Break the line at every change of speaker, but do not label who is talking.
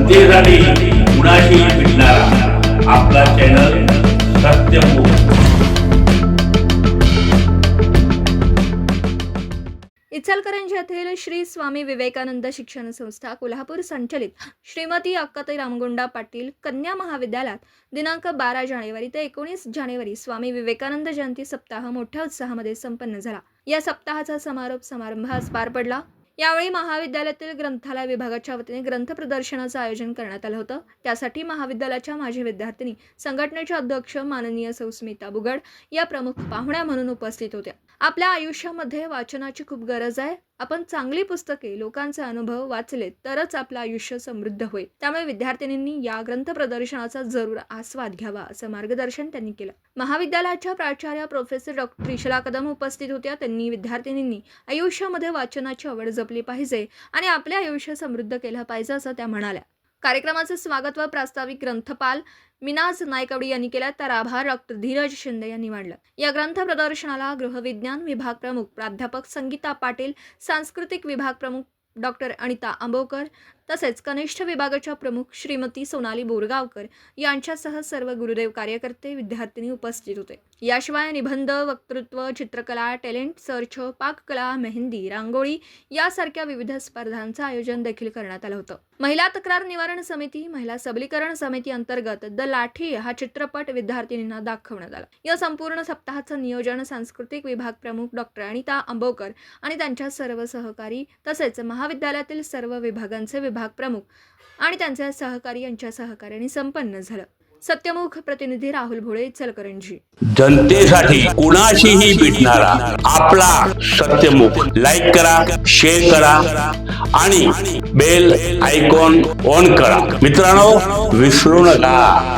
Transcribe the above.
जनतेसाठी कुणाशी भेटणारा आपला चॅनल सत्यमुख।
इचलकरंजी येथील श्री स्वामी विवेकानंद शिक्षण संस्था कोल्हापूर संचलित श्रीमती अक्काताई रामगोंडा पाटील कन्या महाविद्यालयात दिनांक 12 जानेवारी ते 19 जानेवारी स्वामी विवेकानंद जयंती सप्ताह मोठ्या उत्साहामध्ये संपन्न झाला। या सप्ताहाचा समारोप समारंभ आज पार पडला। यावेळी महाविद्यालयातील ग्रंथालय विभागाच्या वतीने ग्रंथ प्रदर्शनाचं आयोजन करण्यात आलं होतं। त्यासाठी महाविद्यालयाच्या माजी विद्यार्थिनी संघटनेच्या अध्यक्ष माननीय सौ स्मिता बुगड या प्रमुख पाहुण्या म्हणून उपस्थित होत्या। आपल्या आयुष्यामध्ये वाचनाची खूप गरज आहे। आपण चांगली पुस्तके, लोकांचे अनुभव वाचले तरच आपलं आयुष्य समृद्ध होईल। त्यामुळे विद्यार्थिनींनी या ग्रंथ प्रदर्शनाचा जरूर आस्वाद घ्यावा असं मार्गदर्शन त्यांनी केलं। महाविद्यालयाच्या प्राचार्य प्रोफेसर डॉक्टर त्रिशला कदम उपस्थित होत्या। त्यांनी विद्यार्थिनींनी आयुष्यामध्ये वाचनाची आवड जपली पाहिजे आणि आपले आयुष्य समृद्ध केलं पाहिजे असं त्या म्हणाल्या। कार्यक्रमाचे स्वागत व प्रास्ताविक ग्रंथपाल मिनाज नायकवडी यांनी केला, तर आभार डॉक्टर धीरज शिंदे यांनी मांडलं। या ग्रंथ प्रदर्शनाला गृहविज्ञान विभाग प्रमुख प्राध्यापक संगीता पाटील, सांस्कृतिक विभाग प्रमुख डॉक्टर अनिता आंबोकर तसेच कनिष्ठ विभागाच्या प्रमुख श्रीमती सोनाली बोरगावकर यांच्यासह सर्व गुरुदेव कार्यकर्ते विद्यार्थिनी उपस्थित होते। याशिवाय निबंध, वक्तृत्व, चित्रकला, टॅलेंट सर्च, पाककला, मेहंदी, रांगोळी यासारख्या विविध स्पर्धांचं आयोजन देखील करण्यात आलं होतं। महिला तक्रार निवारण समिती, महिला सबलीकरण समिती अंतर्गत द लाठी हा चित्रपट विद्यार्थिनींना दाखवण्यात आला। या संपूर्ण सप्ताहाचं नियोजन सांस्कृतिक विभाग प्रमुख डॉक्टर अनिता आंबोकर आणि त्यांच्या सर्व सहकारी तसेच महाविद्यालयातील सर्व विभागांचे विभाग प्रमुख आणि त्यांचे सहकारी यांच्या सहकार्याने संपन्न झालं। सत्यमुख प्रतिनिधी राहुल भोळे, इचलकरंजी।
जनतेसाठी कुणाशीही भेटणारा आपला सत्यमुख। लाईक करा, शेअर करा आणि बेल आयकॉन ऑन करा। मित्रांनो, विसरू नका।